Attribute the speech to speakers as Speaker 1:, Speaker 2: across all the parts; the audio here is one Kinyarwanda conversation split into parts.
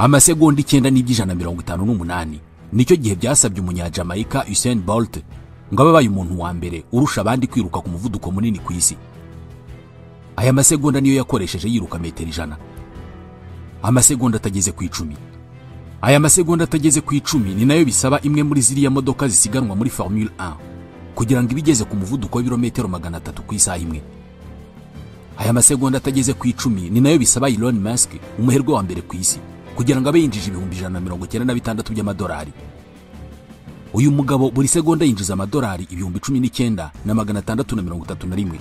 Speaker 1: amasegonda 9.158 nicyo gihe byasabye umunyajamaika Usain Bolt ngo ababaye umuntu wa mbere urusha abandi kwiruka ku muvuduko munini ku isi. Aya masegonda niyo yakoresheje yiruka metero 100. Amasegonda atageze ku 10. Aya masegonda atageze ku 10 ni nayo bisaba imwe muri ziriya modoka zisiganwa muri Formule 1 kugira ngo ibigeze ku muvuduko w'ibirometero 300 ku isaha imwe. Aya masegonda atageze ku 10 ni nayo bisaba Elon Musk, umuherwe wa mbere ku isi, kugira ngo abe yinjije 196 by'amadolari. Uyu mugabo buri segonda yinjiza amadolari 19,631.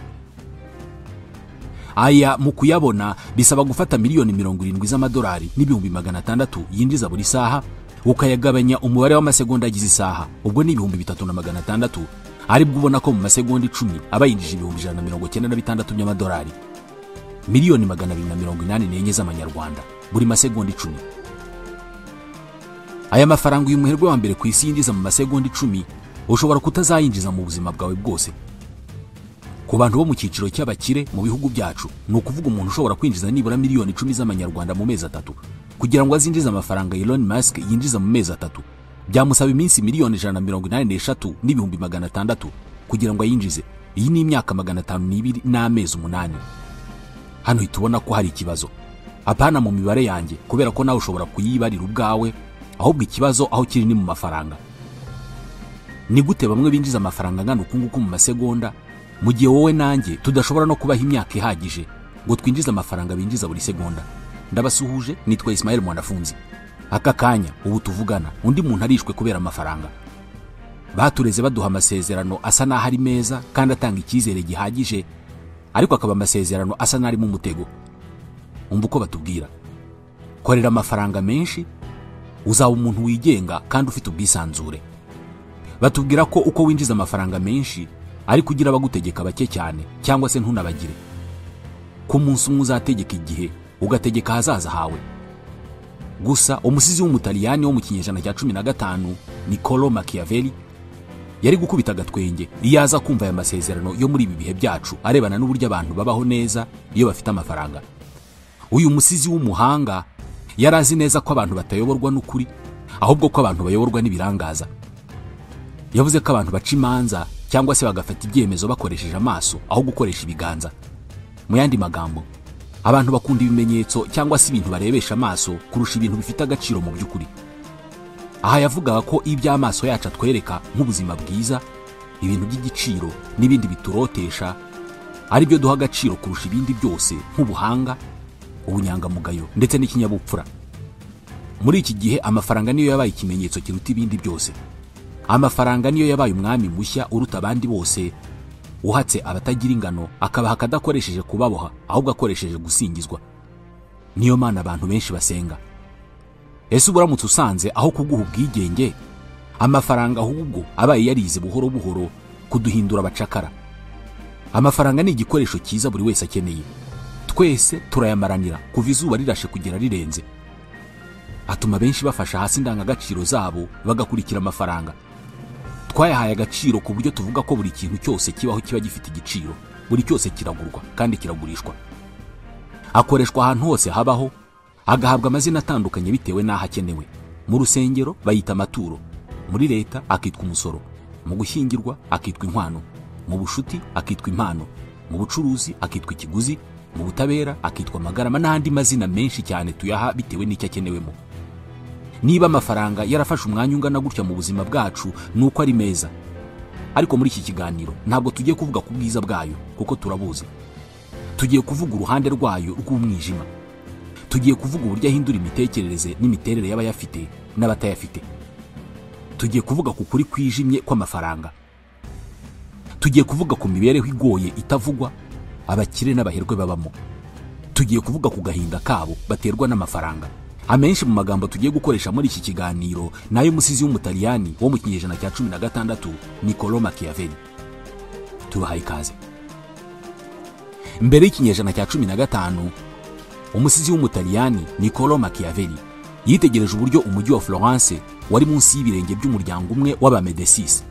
Speaker 1: Aya mu kuyabona bisaba gufata miliyoni 70 z'amadolari n'ibihumbi 600 yinjiza buri saha, ukayagabanya umubare w'amasegonda agize isaha, ubwo ni 3,600, ari bwo ubona ko mu masegonda 10 aba yinjije 196 by'amadolari, miliyoni 284 z'amanyarwanda buri masegonda 10. Aya mafaranga uyu muherwe wa mbere ku isi yinjiza mu masegonda 10 ushobora kutazayinjiza mu buzima bwawe bwose. Ku bantu bo mu cyiciro cy'abakire mu bihugu byacu, ni ukuvuga umuntu ushobora kwinjiza nibura miliyoni 10 z'amanyarwanda mu mezi 3 kugira ngo azinjize amafaranga Elon Musk yinjiza mu mezi 3, byamusaba iminsi miliyoni 183 n'ibihumbi 600 kugira ngo ayinjize. Iyi ni imyaka 502 n'amezi 8. Hano hitubona ko hari ikibazo, apana mu mibare yanjye, kubera ko nawe ushobora kuyibarira ubwawe, ahubwo ikibazo aho kiri ni mu mafaranga. Ni gute bamwe binjiza amafaranga ngana ukunguku mu masegonda, mu gihe wowe nanjye tudashobora no kubaho imyaka ihagije ngo twinjize amafaranga binjiza buri segonda? Ndabasuhuje, nitwa Ismael Mwanafunzi. Aka kanya ubu tuvugana undi muntu arishwe kubera amafaranga. Batureze baduha amasezerano asa naho ari meza kandi atanga icyizere gihagije, ariko akaba amasezerano asa nari mu mutego. Umva uko batubwira: korera amafaranga menshi uzaba umuntu wigenga kandi ufite ubwisanzure. Batubwira ko uko winjiza amafaranga menshi ari kugira abagutegeka bake cyane, cyangwa se ntunabagire. Ku munsi umwe uzategeka igihe, ugategeka hazaza hawe. Gusa umusizi w'umutaliyani wo mu kinyejana cya 15 Niccolo Machiavelli yari gukubita agatwenge iyo aza kumva aya masezerano yo muri ibi bihe byacu arebana n'uburyo abantu babaho neza iyo bafite amafaranga. Uyu musizi w'umuhanga yarazi neza ko abantu batayoborwa n'ukuri, ahubwo ko abantu bayoborwa n'ibirangaza. Yavuze ko abantu baca imanza cyangwa se bagafata ibyemezo bakoresheje amaso aho gukoresha ibiganza. Mu yandi magambo, abantu bakunda ibimenyetso cyangwa se ibintu barebesha amaso kurusha ibintu bifite agaciro mu by'ukuri. Aha yavugaga ko iby'amaso yacu atwereka nk'ubuzima bwiza, ibintu by'igiciro n'ibindi biturotesha, ari byo duha agaciro kurusha ibindi byose, nk'ubuhanga, ubunyangamugayo ndetse n'ikinyabupfura. Muri iki gihe amafaranga niyo yabaye ikimenyetso kiruta ibindi byose. Amafaranga niyo yabaye umwami mushya uruta abandi bose, uhatse abatagira ingano akabaha akadakoresheje kubaboha, ahubwo akoresheje gusingizwa. Niyo mana abantu benshi basenga. Ese uburamutse usanze aho kuguha ubwigenge, amafaranga ahubwo abaye yarize buhoro buhoro kuduhindura abacakara? Amafaranga ni igikoresho cyiza buri wese akeneye. Twese turayamaranira kuva izuba rirashe kugera rirenze. Atuma benshi bafasha hasi indangagaciro zabo bagakurikira amafaranga. Twayahaye agaciro ku buryo tuvuga ko buri kintu cyose kibaho kiba gifite igiciro, buri cyose kiragurwa kandi kiragurishwa. Akoreshwa ahantu hose habaho, agahabwa amazina atandukanye bitewe n'aho akenewe. Mu rusengero bayita amaturo, muri leta akitwa umusoro, mu gushyingirwa akitwa inkwano, mu bushuti akitwa impano, mu bucuruzi akitwa ikiguzi, mu butabera akitwa amagarama, n'andi mazina menshi cyane tuyaha bitewe n'icyo akenewemo. Niba amafaranga yarafashe umwanya ungana gutya mu buzima bwacu, nuko ari meza. Ariko muri iki kiganiro ntabwo tugiye kuvuga ku bwiza bwayo, kuko turabuzi. Tugiye kuvuga uruhande rwayo rw'umwijima. Tugiye kuvuga uburyo ahindura imitekerereze n'imiterere y'abayafite n'abatayafite. Tugiye kuvuga ku kuri kwijimye kw'amafaranga. Tugiye kuvuga ku mibereho igoye itavugwa abakire n'abaherwe babamo. Tugiye kuvuga ku gahinda kabo baterwa n'amafaranga. Amenshi mu magambo tugiye gukoresha muri iki kiganiro nayo musizi w'umutaliyani wo mu kinyejana cya 16 Niccolo Machiavelli. Tubahaye ikaze. Mbere y'ikinyejana cya 15, umusizi w'umutaliyani Niccolo Machiavelli yitegereje uburyo umujyi wa Florence wari munsi y'ibirenge by'umuryango umwe w'Abamedicis.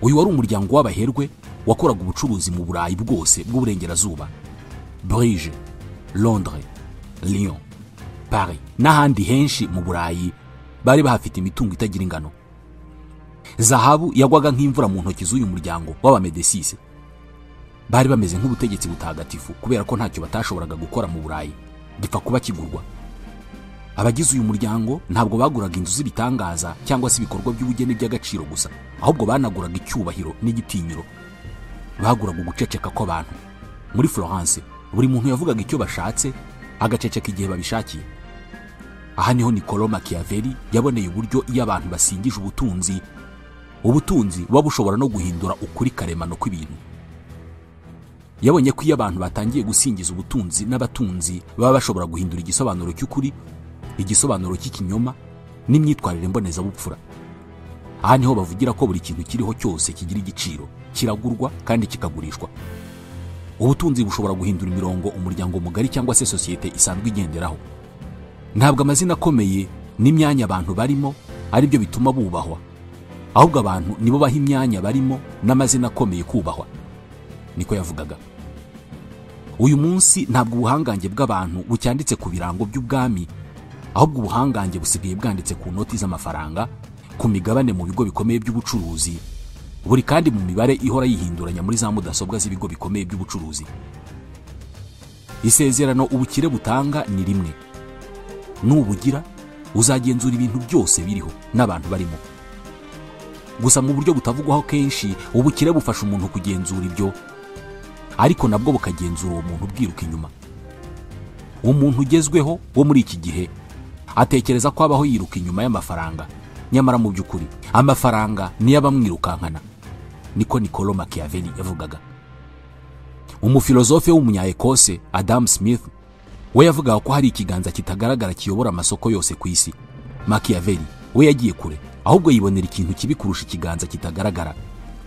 Speaker 1: Uyu wari umuryango w'abaherwe wakoraga ubucuruzi mu Burayi bwose bw'uburengerazuba: Bruges, Londres, Lyon. Paris n'ahandi henshi mu Burayi bari bahafite imitungo itagira ingano. Zahabu yagwaga nk'imvura mu ntoki z'uyu muryango w'Abamedicis. Bari bameze nk'ubutegetsi butagatifu kubera ko ntacyo batashoboraga gukora mu Burayi gipfa kuba kigurwa. Abagize uyu muryango ntabwo baguraga inzu z'ibitangaza cyangwa se ibikorwa by'ubugeni by'agaciro gusa, ahubwo banaguraga icyubahiro n'igitinyiro. Baguraga uguceceka kw'abantu. Muri Florence buri muntu yavugaga icyo bashatse agaceceka igihe babishakiye. Aha niho Niccolo Machiavelli yaboneye uburyo iyo abantu basingije ubutunzi buba bushobora no guhindura ukuri karemano kw'ibintu. Yabonye ko iyo abantu batangiye gusingiza ubutunzi n'abatunzi baba bashobora guhindura igisobanuro cy'ukuri, igisobanuro cy'ikinyoma n'imyitwarire mbonezabupfura. Aha niho bavugira ko buri kintu kiriho cyose kigira igiciro, kiragurwa kandi kikagurishwa. Ubutunzi bushobora guhindura imirongo umuryango mugari cyangwa se sosiyete isanzwe igenderaho. Ntabwo amazina akomeye n'imyanya abantu barimo ari byo bituma bubahwa, ahubwo abantu nibo baha imyanya barimo n'amazina akomeye kubahwa. Niko yavugaga. Uyu munsi ntabwo ubuhangange bw'abantu bucyanditse ku birango by'ubwami, ahubwo ubuhangange busigaye bwanditse ku noti z'amafaranga, ku migabane mu bigo bikomeye by'ubucuruzi, buri kandi mu mibare ihora yihinduranya muri za mudasobwa z'ibigo bikomeye by'ubucuruzi. Isezerano ubukire butanga ni rimwe. Nubugira uzagenzura ibintu byose biriho n'abantu barimo. Gusa mu buryo butavugwaho kenshi, ubukire bufasha umuntu kugenzura ibyo, ariko nabwo bukagenzura uwo muntu bwiruka inyuma. Umuntu ugezweho wo muri iki gihe atekereza ko abaho yiruka inyuma y'amafaranga, nyamara mu by'ukuri amafaranga niyo abamwirukankana. Niko Niccolo Machiavelli yavugaga. Umufilozofe w'umunya-Ekose Adam Smith we yavugaga ko hari ikiganza kitagaragara kiyobora amasoko yose ku isi. Machiavelli we yagiye kure, ahubwo yibonera ikintu kibi kurusha ikiganza kitagaragara.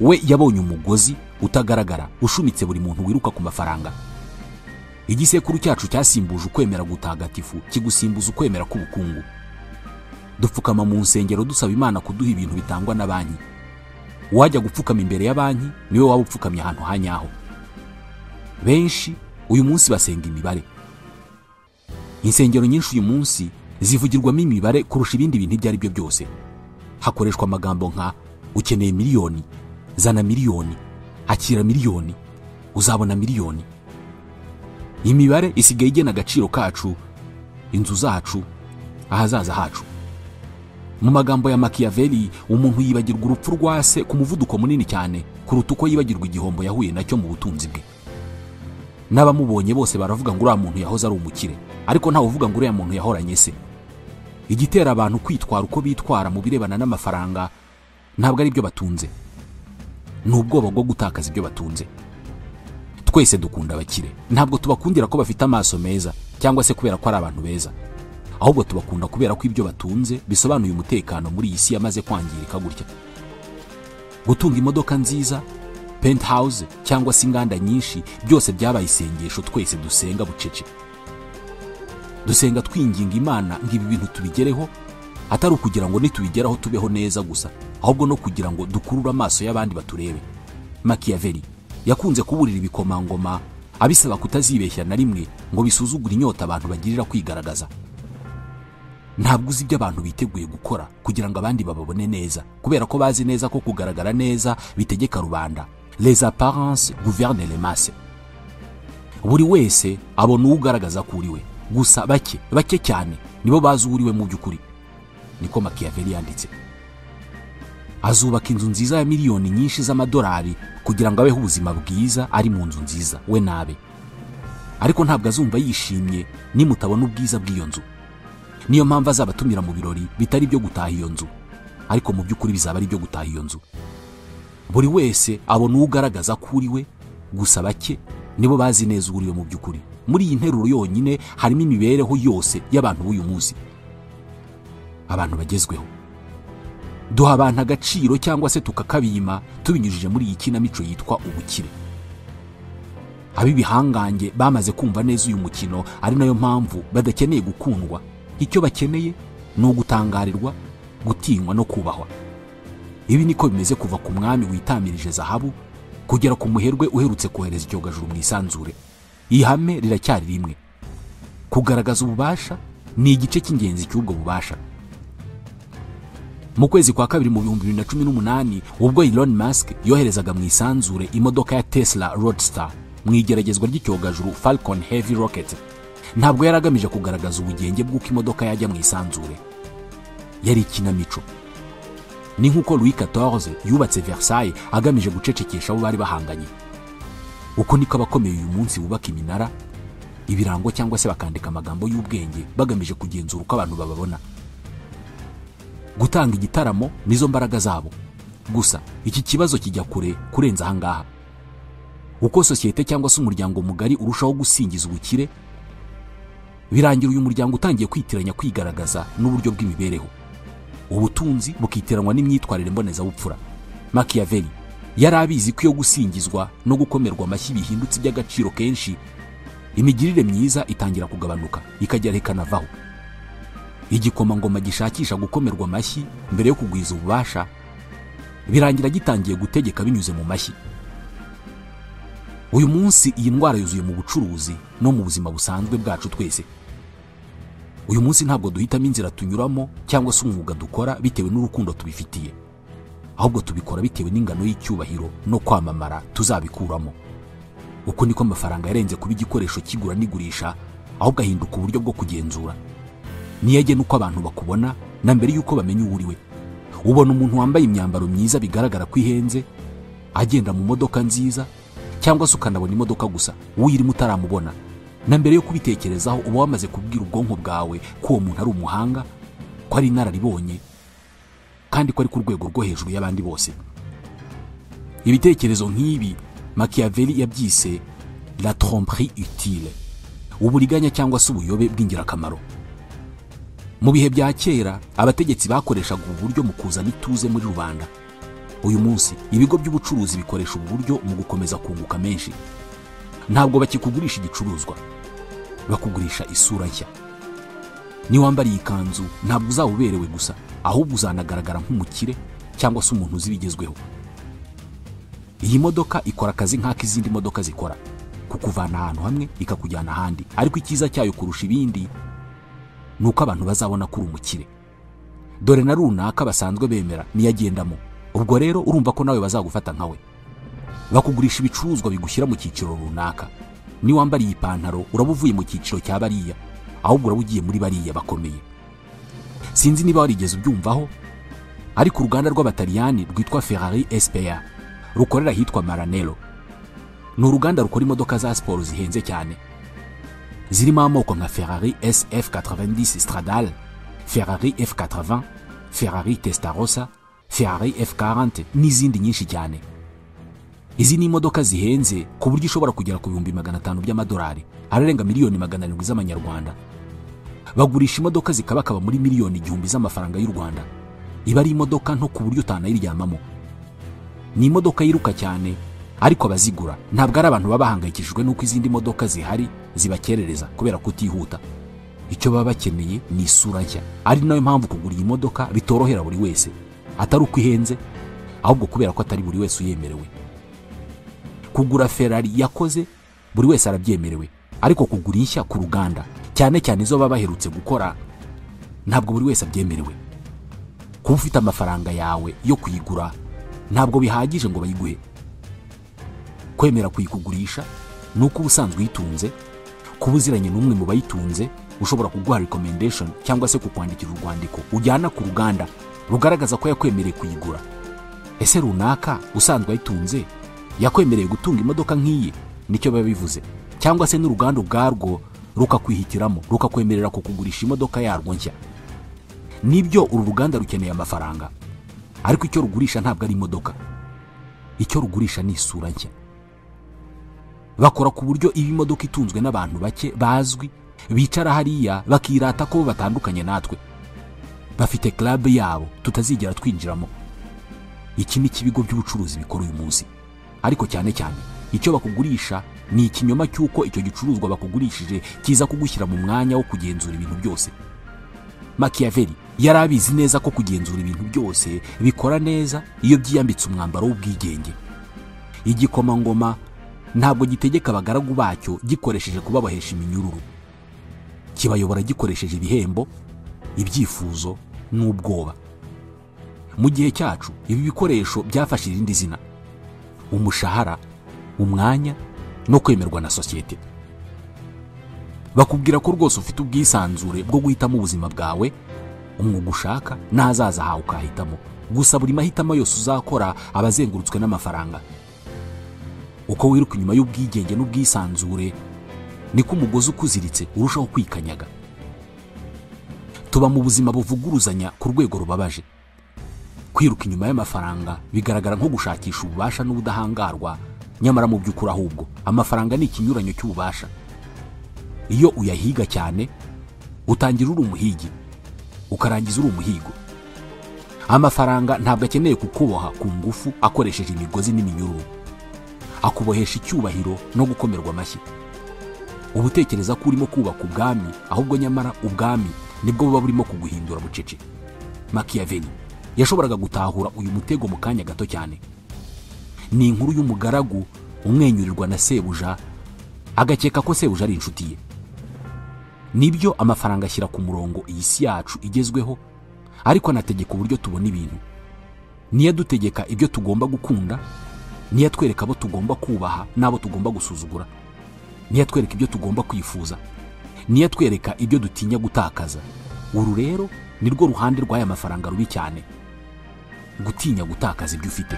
Speaker 1: We yabonye umugozi utagaragara ushumitse buri muntu wiruka ku mafaranga. Igisekuru cyacu cyasimbuje ukwemera gutagatifu kigusimbuza ukwemera k'ubukungu. Dupfukama mu nsengero dusaba Imana kuduha ibintu bitangwa na banki. Wajya gupfukama imbere ya banki niwe waba upfukamye ahantu hanyaho. Benshi uyu munsi basenga imibare. Insengero nyinshi uyu munsi zivugirwamo imibare kurusha ibindi bintu ibyo ari byo byose. Hakoreshwa amagambo nka ukeneye miliyoni, zana miliyoni, akira miliyoni, uzabona miliyoni. Imibare isigaye igena agaciro kacu, inzu zacu, ahazaza hacu. Mu magambo ya Machiavelli, umuntu yibagirwa urupfu rwase ku muvuduko munini cyane kuruta uko yibagirwa igihombo yahuye nacyo mu butunzi bwe. N'abamubonye bose baravuga ngo uriya muntu yahoze ari umukire, ariko ntawe uvuga ngo uriya muntu yahoranye se. Igitera abantu kwitwara uko bitwara mu birebana n'amafaranga ntabwo ari byo batunze, ni ubwoba bwo gutakaza ibyo batunze. Twese dukunda abakire, ntabwo tubakundira ko bafite amaso meza cyangwa se kubera ko ari abantu beza, ahubwo tubakunda kubera ko ibyo batunze bisobanuye umutekano muri iyi si yamaze kwangirika gutya. Gutunga imodoka nziza, penthouse cyangwa se inganda nyinshi, byose byabaye isengesho twese dusenga bucece. Dusenga twinginga Imana ngo ibi bintu tubigereho, atari ukugira ngo nitubigeraho tubeho neza gusa, ahubwo no kugira ngo dukurure amaso y'abandi baturebe. Machiavelli yakunze kuburira ibikomangoma abisaba kutazibeshya na rimwe ngo bisuzugure inyota abantu bagirira kwigaragaza. Ntabwo uzi ibyo abantu biteguye gukora kugira ngo abandi bababone neza, kubera ko bazi neza ko kugaragara neza bitegeka rubanda. Les apparences gouvernent les masses. Buri wese abona ugaragaza kuri we, gusa bake cyane nibo bazi uriwe mu by'ukuri. Niko Machiavelli yanditse. Azubaka inzu nziza ya miliyoni nyinshi z'amadolari kugira ngo abeho ubuzima bwiza ari mu nzu nziza we nabe, ariko ntabwo azumva yishimye nimutabona ubwiza bw'iyo nzu. Niyo mpamvu azabatumira mu birori bitari byo gutaha iyo nzu, ariko mu by'ukuri bizaba ari byo gutaha iyo nzu. Buri wese abona ugaragaza kuri we, gusa bake nibo bazi neza uriwe mu by'ukuri. Muri iyi nteruro yonyine harimo imibereho yose y'abantu b'uyu munsi. Abantu bagezweho duha abantu agaciro cyangwa se tukakabima tubinyujije muri iyi kinamico yitwa ubukire. Abibihangange bamaze kumva neza uyu mukino, ari nayo mpamvu badakeneye gukundwa. Icyo bakeneye ni ugutangarirwa, gutinywa no kubahwa. Ibi niko bimeze kuva ku mwami witamirije zahabu kugera ku muherwe uherutse kohereza icyogajuru mu isanzure. Ihame riracyari rimwe: kugaragaza ububasha ni igice cy'ingenzi cy'ubwo bubasha. Mu kwezi kwa kabiri mu 2018 ubwo Elon Musk yoherezaga mu isanzure imodoka ya Tesla Roadster mu igeragezwa ry'icyogajuru Falcon Heavy Rocket, ntabwo yaragamije kugaragaza ubugenge bw'uko imodoka yajya mu isanzure. Yari ikinamico. Ni nk'uko Louis XIV yubatse Versailles agamije gucecekesha abo bari bahanganye. Uko niko abakomeye uyu munsi bubaka iminara, ibirango cyangwa se bakandika amagambo y'ubwenge bagamije kugenzura uko abantu bababona. Gutanga igitaramo nizo mbaraga zabo. Gusa iki kibazo kijya kure kurenza ahangaha. Uko sosiyete cyangwa se umuryango mugari urushaho gusingiza ubukire, birangira uyu muryango utangiye kwitiranya kwigaragaza n'uburyo bw'imibereho. Ubutunzi bukitiranwa n'imyitwarire mboneza bupfura. Machiavelli yari abizi ko iyo gusingizwa no gukomerwa amashyi bihindutse iby'agaciro kenshi, imigirire myiza itangira kugabanuka ikagera ikanavaho. Igikomangoma gishakisha gukomerwa amashyi mbere yo kugwiza ububasha birangira gitangiye gutegeka binyuze mu mashyi. Uyu munsi iyi ndwara yuzuye mu bucuruzi no mu buzima busanzwe bwacu twese. Uyu munsi ntabwo duhitamo inzira tunyuramo cyangwa se umwuga dukora bitewe n'urukundo tubifitiye, ahubwo tubikora bitewe n'ingano y'icyubahiro no kwamamara tuzabikuramo. Uko niko amafaranga yarenze kuba igikoresho kigura n'igurisha, ahubwo ahinduka uburyo bwo kugenzura. Niyagena uko abantu bakubona na mbere yuko bamenya uwo uri we. Ubona umuntu wambaye imyambaro myiza bigaragara ko ihenze, agenda mu modoka nziza, cyangwa se ukanabona imodoka gusa uyirimo utaramubona, na mbere yo kubitekerezaho uba wamaze kubwira ubwonko bwawe ko uwo muntu ari umuhanga, ko ari inararibonye, kandi ko ari ku rwego rwo hejuru y'abandi bose. Ibitekerezo nk'ibi Machiavelli yabyise la tromperie utile, uburiganya cyangwa se ubuyobe bw'ingirakamaro. Mu bihe bya kera abategetsi bakoreshaga ubu buryo mu kuzana ituze muri rubanda. Uyu munsi ibigo by'ubucuruzi bikoresha ubu buryo mu gukomeza kunguka menshi. Ntabwo bakikugurisha igicuruzwa, bakugurisha isura nshya. Ni wambariye ikanzu ntabwo uzawuberewe gusa, ahubwo uzanagaragara nk'umukire cyangwa se umuntu uzibigezweho. Iyi modoka ikora akazi nk'ak'izindi modoka zikora, kukuvana ahantu hamwe ikakujyana ahandi, ariko icyiza cyayo kurusha ibindi nuko abantu bazabona kuri umukire. Dore na runaka basanzwe bemera niyagendamo. Ubwo rero urumva ko nawe bazagufata nkawe. Bakugurisha ibicuruzwa bigushyira mu cyiciro runaka. Ni wambariye ipantaro urabuvuye mu cyiciro cya bariya, ahubwo urabugiye muri bariya bakomeye. Sinzi niba warigeze ubyumvaho, ariko uruganda rw'Abataliyani rwitwa Ferrari SPA rukorera hitwa Maranello. Ni uruganda rukora imodoka za siporo zihenze cyane, zirimo amoko nka Ferrari SF90 Stradale, Ferrari F80, Ferrari Testarossa, Ferrari F40 n'izindi nyinshi cyane. Izi ni imodoka zihenze ku buryo ishobora kugera ku 500,000 by'amadolari, ararenga miliyoni 700 z'amanyarwanda. Bagurisha imodoka zikabakaba muri miliyoni 1,000 z'amafaranga y'u Rwanda. Iba ari imodoka nto ku buryo utanayiryamamo. Ni imodoka yiruka cyane, ariko abazigura ntabwo ari abantu baba bahangayikishijwe nuko izindi modoka zihari zibakerereza kubera kutihuta. Icyo baba bakeneye ni isura nshya. Ari nayo mpamvu kugura iyi modoka bitorohera buri wese, atari uko ihenze, ahubwo kubera ko atari buri wese uyemerewe. Kugura Ferrari yakoze buri wese arabyemerewe, ariko kugura inshya ku ruganda, cyane cyane izo baba baherutse gukora, ntabwo buri wese abyemerewe. Kuba ufite amafaranga yawe yo kuyigura ntabwo bihagije ngo bayiguhe. Kwemera kuyikugurisha nuko ubusanzwe uyitunze, kuba uziranye n'umwe mu bayitunze ushobora kuguha recommendation cyangwa se kukwandikira urwandiko ujyana ku ruganda rugaragaza ko yakwemereye kuyigura. Ese runaka usanzwe ayitunze yakwemereye gutunga imodoka nk'iyi? Nicyo biba bivuze. Cyangwa se n'uruganda ubwarwo rukakwihitiramo, rukakwemerera kukugurisha imodoka yarwo nshya. Nibyo uru ruganda rukeneye amafaranga, ariko icyo rugurisha ntabwo ari imodoka. Icyo rugurisha ni isura nshya. Bakora ku buryo iyi modoka itunzwe n'abantu bake bazwi, bicara hariya bakirata ko batandukanye natwe. Bafite club yabo tutazigera twinjiramo. Iki ni kibigo by'ubucuruzi bikora uyu munsi. Ariko cyane cyane icyo bakugurisha ni ikinyoma cy'uko icyo gicuruzwa bakugurishije kiza kugushyira mu mwanya wo kugenzura ibintu byose. Machiavelli yarabizi neza ko kugenzura ibintu byose bikora neza iyo byiyambitse umwambaro w'ubwigenge. Igikomangoma ntabwo gitegeka abagaragu bacyo gikoresheje kubabohesha iminyururu. kibayobora gikoresheje ibihembo, ibyifuzo n'ubwoba. Mu gihe cyacu ibi bikoresho byafashe irindi zina: umushahara, umwanya no kwemerwa na sosiyete. Bakubwira ko rwose ufite ubwisanzure bwo guhitamo ubuzima bwawe, umwuga ushaka n'ahazaza hawe ukahitamo. Gusa buri mahitamo yose uzakora abazengurutswe n'amafaranga. Uko wiruka inyuma y'ubwigenge n'ubwisanzure, niko umugozi ukuziritse urushaho kwikanyaga. Tuba mu buzima buvuguruzanya ku rwego rubabaje. Kwiruka inyuma y'amafaranga bigaragara nko gushakisha ububasha n'ubudahangarwa, nyamara mu by'ukuri ahubwo amafaranga ni ikinyuranyo cy'ububasha. Iyo uyahiga cyane, utangira uri umuhigi, ukarangiza uri umuhigo. Amafaranga ntabwo akeneye kukuboha ku ngufu akoresheje imigozi n'iminyururu. Akubohesha icyubahiro no gukomerwa amashyi. Ubutekereza ko urimo kubaka ubwami, ahubwo nyamara ubwami nibwo buba burimo kuguhindura bucece. Machiavelli yashoboraga gutahura uyu mutego mu kanya gato cyane. Ni inkuru y'umugaragu umwenyurirwa na sebuja, agakeka ko sebuja ari inshuti ye. Nibyo amafaranga ashyira ku murongo iyi si yacu igezweho, ariko anategeka uburyo tubona ibintu. Niyo adutegeka ibyo tugomba gukunda, niyo atwereka abo tugomba kubaha n'abo tugomba gusuzugura, niyo atwereka ibyo tugomba kwifuza, niyo atwereka ibyo dutinya gutakaza. Uru rero ni rwo ruhande rw'aya mafaranga rubi cyane: gutinya gutakaza ibyo ufite.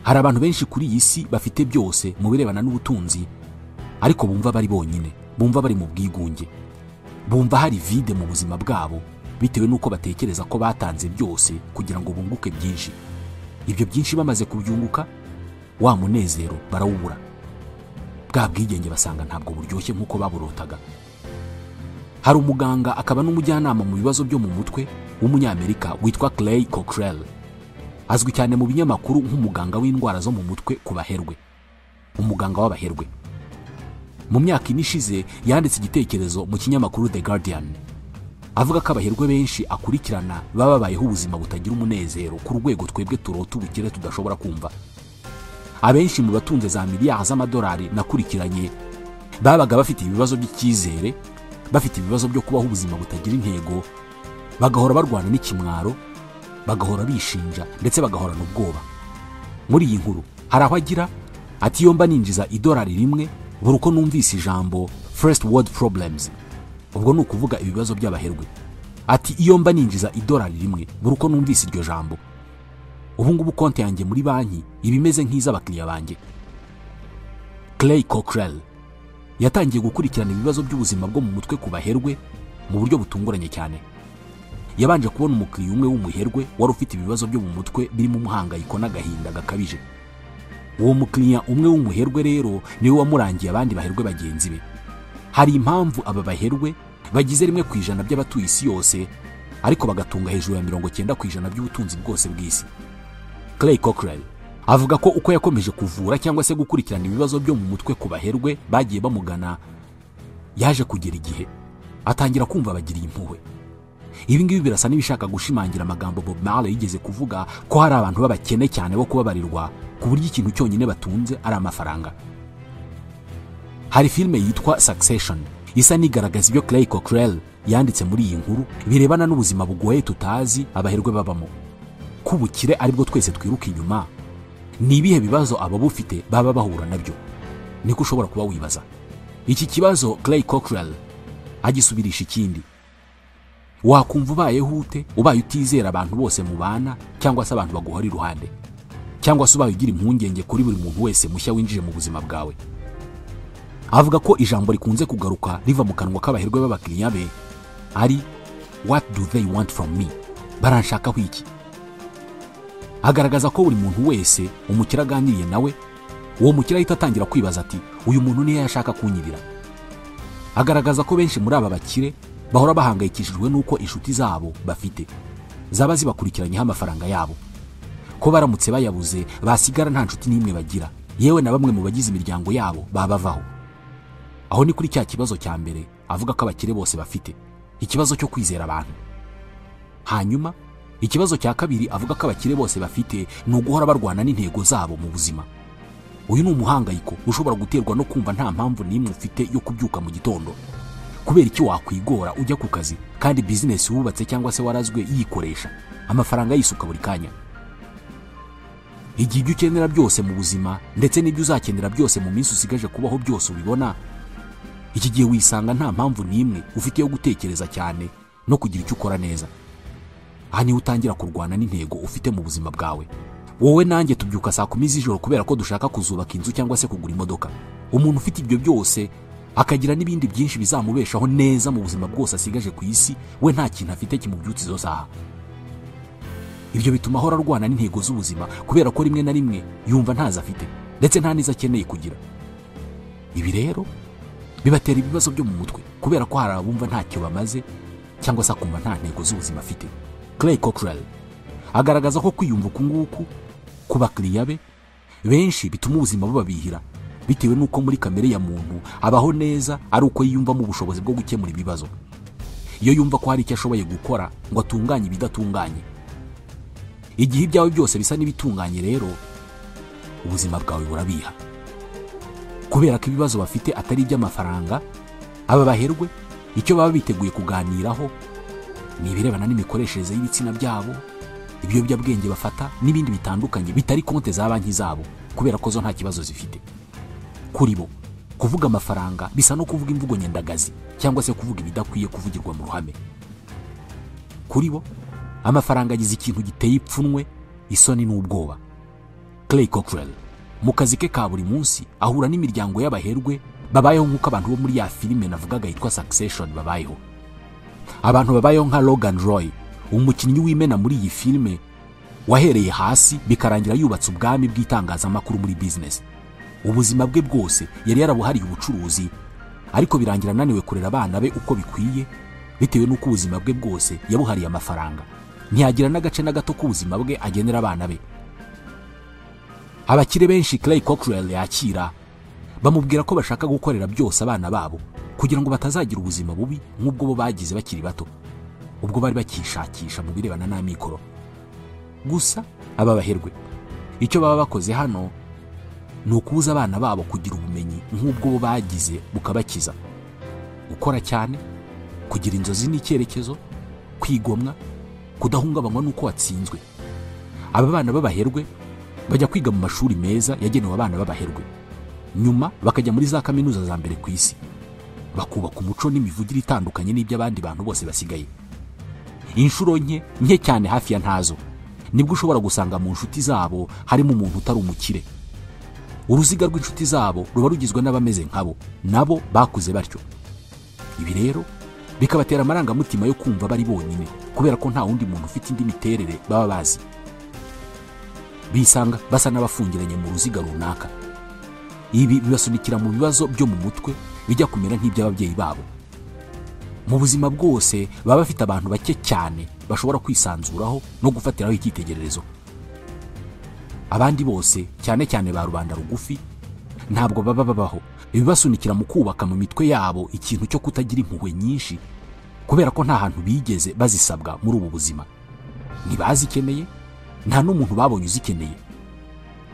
Speaker 1: Hari abantu benshi kuri iyi si bafite byose mu birebana n'ubutunzi, ariko bumva bari bonyine, bumva bari mu bwigunge, bumva hari vide mu buzima bwabo, bitewe n'uko batekereza ko batanze byose kugira ngo bunguke byinshi. Ibyo byinshi bamaze kubyunguka, wa munezero barawubura. Bwa bwigenge basanga ntabwo buryoshye nk'uko baburotaga. Hari umuganga akaba n'umujyanama mu bibazo byo mu mutwe w'umunyamerika witwa Clay Cockrell. Azwi cyane mu binyamakuru nk'umuganga w'indwara zo mu mutwe ku baherwe, umuganga w'abaherwe. Mu myaka ine ishize yanditse igitekerezo mu kinyamakuru The Guardian, avuga ko abaherwe benshi akurikirana baba babayeho ubuzima butagira umunezero ku rwego twebwe turota ubukire tudashobora kumva. Abenshi mu batunze za miliyari z'amadolari nakurikiranye babaga bafite ibibazo by'icyizere, bafite ibibazo byo kubaho ubuzima butagira intego, bagahora barwana n'ikimwaro, bagahora bishinja ndetse bagahorana ubwoba. Muri iyi nkuru hari aho agira ati: iyo mba ninjiza idolari rimwe buri uko numvise ijambo first world problems, ubwo ni ukuvuga ibibazo by'abaherwe. Ati iyo mba ninjiza idolari rimwe buri uko numvise iryo jambo, ubu ngubu konti yanjye muri banki ibimeze nk'iz'abakiriya banjye. Clay Cockrell yatangiye gukurikirana ibibazo by'ubuzima bwo mu mutwe ku baherwe mu buryo butunguranye cyane. Yabanje kubona umukiriya umwe w'umuherwe wari ufite ibibazo byo mu mutwe birimo umuhangayiko n'agahinda gakabije. Uwo mukiriya umwe w'umuherwe rero niwe wamurangiye abandi baherwe bagenzi be. Hari impamvu aba baherwe bagize 1% by'abatuye isi yose, ariko bagatunga hejuru ya 90% by'ubutunzi bwose bw'isi. Clay Cockrell avuga ko uko yakomeje kuvura cyangwa se gukurikirana ibibazo byo mu mutwe ku baherwe bagiye bamugana, yaje kugera igihe atangira kumva bagiriye impuhwe. Ibi ngibi birasa n'ibishaka gushimangira amagambo Bob Marley yigeze kuvuga ko hari abantu b'abakene cyane bo kubabarirwa ku buryo ikintu cyonyine batunze ari amafaranga. Hari filime yitwa Succession isa n'igaragaza ibyo Clay Cockrell yanditse muri iyi nkuru birebana n'ubuzima bugoye tutazi abaherwe babamo. Kubukire aribwo twese twiruka inyuma, ni ibihe bibazo abo bufite baba bahura nabyo? Niko ushobora kuba wibaza. Iki kibazo Clay Cockrell agisubirisha ikindi: wakumva ubayeho ute ubaye utizera abantu bose mu bana, cyangwa se abantu baguhora iruhande, cyangwa se ubaye ugira impungenge kuri buri muntu wese mushya winjije mu buzima bwawe? Avuga ko ijambo rikunze kugaruka riva mu kanwa k'abaherwe b'abakiriya be ari what do they want from me, baranshakaho iki? Agaragaza ko buri muntu wese umukira aganiriye nawe, uwo mukira ahita atangira kwibaza ati uyu muntu niyo yashaka kunyirira. Agaragaza ko benshi muri aba bakire bahora bahangayikishijwe nuko inshuti zabo bafite zaba zibakurikiranyeho amafaranga yabo, ko baramutse bayabuze basigara nta nshuti n'imwe bagira, yewe na bamwe mu bagize imiryango yabo babavaho. aho ni kuri cya kibazo cya mbere avuga ko abakire bose bafite, ikibazo cyo kwizera abantu. Hanyuma ikibazo cya kabiri avuga ko abakire bose bafite ni uguhora barwana n'intego zabo mu buzima. Uyu ni umuhangayiko ushobora guterwa no kumva nta mpamvu n'imwe ufite yo kubyuka mu gitondo. Kubera iki wakwigora ujya ku kazi kandi business wubatse cyangwa se warazwe yikoresha amafaranga yisuka buri kanya? Igihe ibyo ukenera byose mu buzima ndetse n'ibyo uzakenera byose mu minsi usigaje kubaho byose ubibona, iki gihe wisanga nta mpamvu n'imwe ufite yo gutekereza cyane no kugira icyo ukora neza. Aha niho utangira kurwana n'intego ufite mu buzima bwawe. Wowe nanjye tubyuka saa 10 z'ijoro kubera ko dushaka kuzubaka inzu cyangwa se kugura imodoka. Umuntu ufite ibyo byose akagira n'ibindi byinshi bizamubeshaho neza mu buzima bwose asigaje ku isi, we nta kintu afite kimubyutse izo saha. Ibyo bituma ahora arwana n'intego z'ubuzima kubera ko rimwe na rimwe yumva ntazo afite ndetse nta nizo akeneye kugira. Ibi rero bibatera ibibazo byo mu mutwe kubera ko hari abumva ntacyo bamaze cyangwa se akumva nta ntego z'ubuzima afite. Clay Cockrell agaragaza ko kwiyumva ukunguku ku bakiriya be benshi bituma ubuzima bubabihira, bitewe n'uko muri kamere ya muntu abaho neza ari uko yiyumvamo ubushobozi bwo gukemura ibibazo. Iyo yumva ko hari icyo ashoboye gukora ngo atunganye ibidatunganye. Igihe ibyawe byose bisa n'ibitunganye rero ubuzima bwawe burabiha. Kubera ko ibibazo bafite atari iby'amafaranga, aba baherwe icyo baba biteguye kuganiraho ni ibirebana n'imikoreshereze y'ibitsina byabo, ibiyobyabwenge bafata n'ibindi bitandukanye bitari konte za banki zabo kubera ko zo nta kibazo zifite. Kuri bo kuvuga amafaranga bisa no kuvuga imvugo nyendagazi cyangwa se kuvuga ibidakwiye kuvugirwa mu ruhame. Kuri bo amafaranga agize ikintu giteye ipfunwe, isoni n'ubwoba. Clay Cockrell mu kazi ke ka buri munsi ahura n'imiryango y'abaherwe babayeho nk'uko abantu bo muri ya filime navugaga yitwa Succession babayeho. Abantu babayeho nka Logan Roy, umukinnyi w'imena muri iyi filime wahereye hasi bikarangira yubatse ubwami bw'itangazamakuru muri business. Ubuzima bwe bwose yari yarabuhariye ubucuruzi, ariko birangira ananiwe kurera abana be uko bikwiye bitewe n'uko ubuzima bwe bwose yabuhariye amafaranga. Ntiyagira n'agace na gato k'ubuzima bwe agenera abana be. Abakire benshi Clay Cockrell yakira bamubwira ko bashaka gukorera byose abana babo kugira ngo batazagira ubuzima bubi nk'ubwo bo bagize bakiri bato, ubwo bari bakishakisha mu birebana n'amikoro. Gusa aba baherwe icyo baba bakoze hano ni ukubuza abana babo kugira ubumenyi nk'ubwo bo bagize bukabakiza. Gukora cyane, kugira inzozi n'icyerekezo, kwigomwa, kudahungabanywa n'uko watsinzwe. Aba bana b'abaherwe bajya kwiga mu mashuri meza yagenewe abana b'abaherwe, nyuma bakajya muri za kaminuza za mbere ku isi, bakubaka umuco n'imivugire itandukanye n'iby'abandi bantu bose basigaye. Inshuro nke cyane hafi ya ntazo nibwo ushobora gusanga mu nshuti zabo harimo umuntu utari umukire. Uruziga rw'inshuti zabo ruba rugizwe n'abameze nkabo, nabo bakuze batyo. Ibi rero bikabatera amarangamutima yo kumva bari bonyine kubera ko nta wundi muntu ufite indi miterere baba bazi. Bisanga basa n'abafungiranye mu ruziga runaka. Ibi bibasunikira mu bibazo byo mu mutwe bijya kumera nk'iby'ababyeyi babo. Mu buzima bwose baba bafite abantu bake cyane bashobora kwisanzuraho no gufatiraho icyitegererezo. Abandi bose cyane cyane ba rubanda rugufi ntabwo baba babaho. Ibibasunikira mu kubaka mu mitwe yabo ikintu cyo kutagira impuhwe nyinshi kubera ko nta hantu bigeze bazisabwa muri ubu buzima. Ntibazikeneye, nta n'umuntu babonye uzikeneye.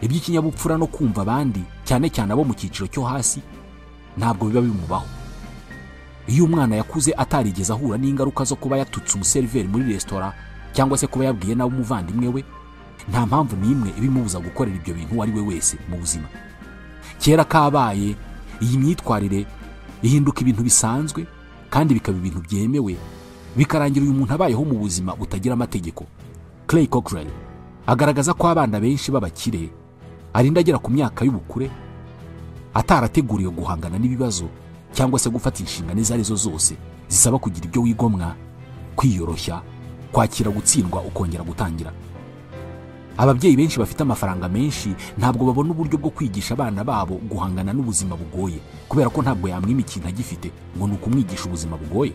Speaker 1: Iby'ikinyabupfura no kumva abandi cyane cyane abo mu cyiciro cyo hasi ntabwo biba bimubaho. Iyo umwana yakuze atarigeze ahura n'ingaruka zo kuba yatutse umuseriveri muri restaurant cyangwa se kuba yabwiye nawe umuvandimwe we, nta mpamvu n'imwe ibimubuza gukorera ibyo bintu uwo ari we wese mu buzima. Kera kabaye iyi myitwarire ihinduka ibintu bisanzwe kandi bikaba ibintu byemewe, bikarangira uyu muntu abayeho mu buzima butagira amategeko. Clay Cockrell agaragaza ko abana benshi b'abakire arinda agera ku myaka y'ubukure atarateguriwe guhangana n'ibibazo cyangwa se gufata inshingano izo arizo zose zisaba kugira ibyo wigomwa, kwiyoroshya, kwakira gutsindwa ukongera gutangira. Ababyeyi benshi bafite amafaranga menshi ntabwo babona uburyo bwo kwigisha abana babo guhangana n'ubuzima bugoye kubera ko ntabwo yamwima ikintu agifite ngo ni ukumwigisha ubuzima bugoye.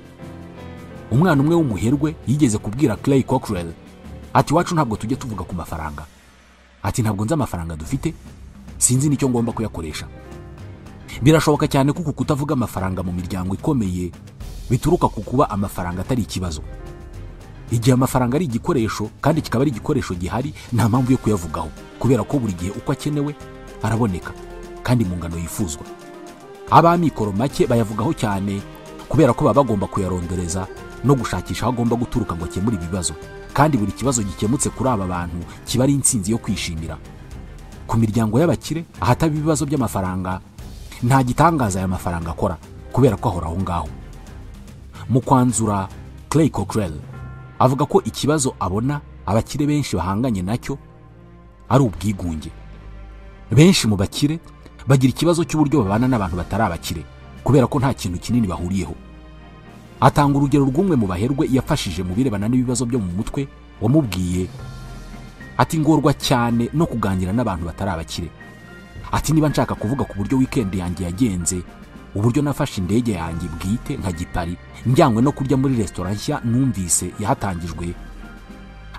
Speaker 1: Umwana umwe w'umuherwe yigeze kubwira Clay Cockrell ati, "Wacu ntabwo tujya tuvuga ku mafaranga." Ati, "Ntabwo nzi amafaranga dufite, sinzi nicyo ngomba kuyakoresha." Birashoboka cyane ko kutavuga amafaranga mu miryango ikomeye bituruka ku kuba amafaranga atari ikibazo. Igihe amafaranga ari igikoresho kandi kikaba ari igikoresho gihari, nta mpamvu yo kuyavugaho, kubera ko buri gihe uko akenewe araboneka kandi mu ngano yifuzwa. Abamikoro make bayavugaho cyane kubera ko baba bagomba kuyarondoreza no gushakisha aho agomba guturuka ngo akemure ibibazo, kandi buri kibazo gikemutse kuri aba bantu kiba ari intsinzi yo kwishimira. Ku miryango y'abakire ahataba ibibazo by'amafaranga, nta gitangaza aya mafaranga akora, kubera ko ahora aho ngaho. Mu kwanzura, Clay Cockrell avuga ko ikibazo abona abakire benshi bahanganye nacyo ari ubwigunge. Benshi mu bakire bagira ikibazo cy'uburyo babana n'abantu batari abakire, kubera ko nta kintu kinini bahuriyeho. Atanga urugero rw'umwe mu baherwe yafashije mu birebana n'ibibazo byo mu mutwe, wamubwiye ati ngorwa cyane no kuganira n'abantu batari abakire. Ati niba nshaka kuvuga ku buryo weekend yanjye yagenze, uburyo nafashe indege yanjye bwite nka gipari njyanywe no kurya muri restaurant nshya numvise yahatangijwe,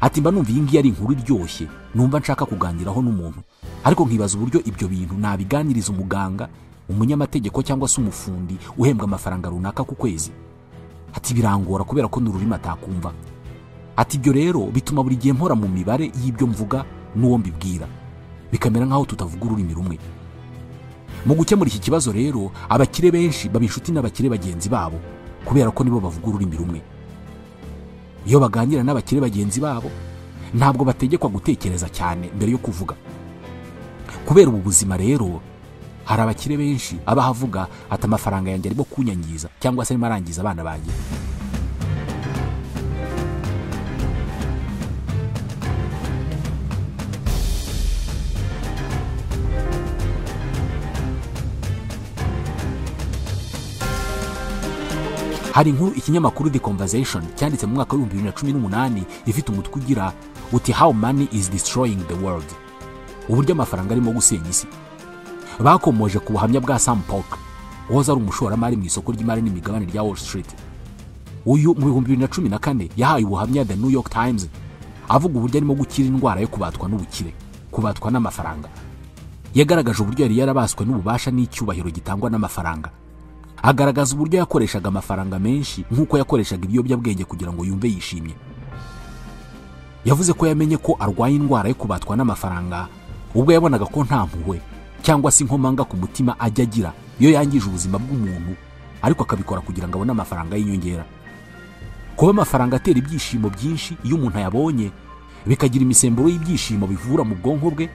Speaker 1: ati mba numva iyi ngiyi ari inkuru iryoshye numva nshaka kuganiraho n'umuntu, ariko nkibaza uburyo ibyo bintu nabiganiriza umuganga, umunyamategeko cyangwa se umufundi uhembwa amafaranga runaka ku kwezi. Ati birangora kubera ko n'ururimi atakumva. Ati ibyo rero bituma buri gihe mpora mu mibare y'ibyo mvuga n'uwo mbibwira, bikamera nk'aho tutavuga ururimi rumwe. Mu gukemura iki kibazo rero, abakire benshi baba inshuti n'abakire bagenzi babo, kubera ko nibo bavuga ururimi rumwe. Iyo baganira n'abakire bagenzi babo, ntabwo bategekwa gutekereza cyane mbere yo kuvuga. Kubera ubu buzima rero, hari abakire benshi abahavuga ati amafaranga yanjye arimo kunyangiza cyangwa se arimo arangiza abana banjye. Hari inkuru ikinyamakuru The Conversation cyanditse mu mwaka wa 2018 ifite umutwe ugira uti how money is destroying the world, uburyo amafaranga arimo gusenya isi. Bakomoje ku buhamya bwa Sam Polk, wahoze ari umushoramari mu isoko ry'imari n'imigabane rya Wall Street. Uyu mu 2014 yahaye ubuhamya The New York Times avuga uburyo arimo gukira indwara yo kubatwa n'ubukire, kubatwa n'amafaranga. Yagaragaje uburyo yari yarabaswe n'ububasha n'icyubahiro gitangwa n'amafaranga. Agaragaza uburyo yakoreshaga amafaranga menshi nk'uko yakoreshaga ibiyobyabwenge kugira ngo yumve yishimye. Yavuze ko yamenye ko arwaye indwara yo kubatwa n'amafaranga ubwo yabonaga ko nta mpuhwe cyangwa se inkomanga ku mutima ajya agira iyo yangije ubuzima bw'umuntu, ariko akabikora kugira ngo abone amafaranga y'inyongera. Kuba amafaranga atera ibyishimo byinshi iyo umuntu ayabonye, bikagira imisemburo y'ibyishimo bivura mu bwonko bwe,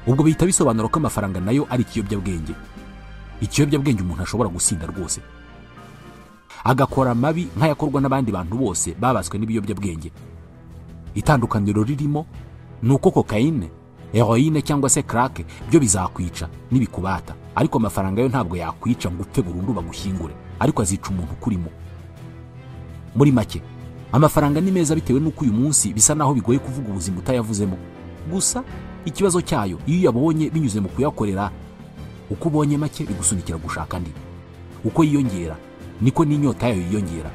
Speaker 1: ubwo bihita bisobanura ko amafaranga nayo ari ikiyobyabwenge. Ikiyobyabwenge umuntu ashobora gusinda rwose, agakora mabi nk'ayakorwa n'abandi bantu bose babaswe n'ibiyobyabwenge. Itandukaniro ririmo nuko cocaine, heroine cyangwa se crack byo bizakwica n'ibikubata, ariko amafaranga yo ntabwo yakwica ngo upfe burundu bagushyingure, ariko azica umuntu kurimo. Muri make, amafaranga ni meza bitewe n'uko uyu munsi bisa naho bigoye kuvuga ubuzima utayavuzemo. Gusa ikibazo cyayo iyo yabonye binyuze mu kuyakorera, uko ubonye make bigusunikira gushaka andi. Uko yiyongera niko n'inyota yayo yiyongera.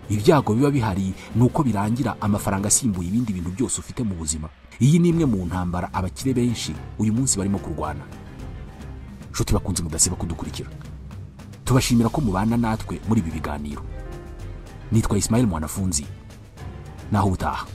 Speaker 1: Ibyago biba bihari nuko birangira amafaranga asimbuye ibindi bintu byose ufite mu buzima. Iyi ni imwe mu ntambara abakire benshi uyu munsi barimo kurwana. Nshuti bakunze mudasiba kudukurikira, tubashimira ko mubana natwe muri ibi biganiro. Nitwa Ismail Mwanafunzi, naho utaha.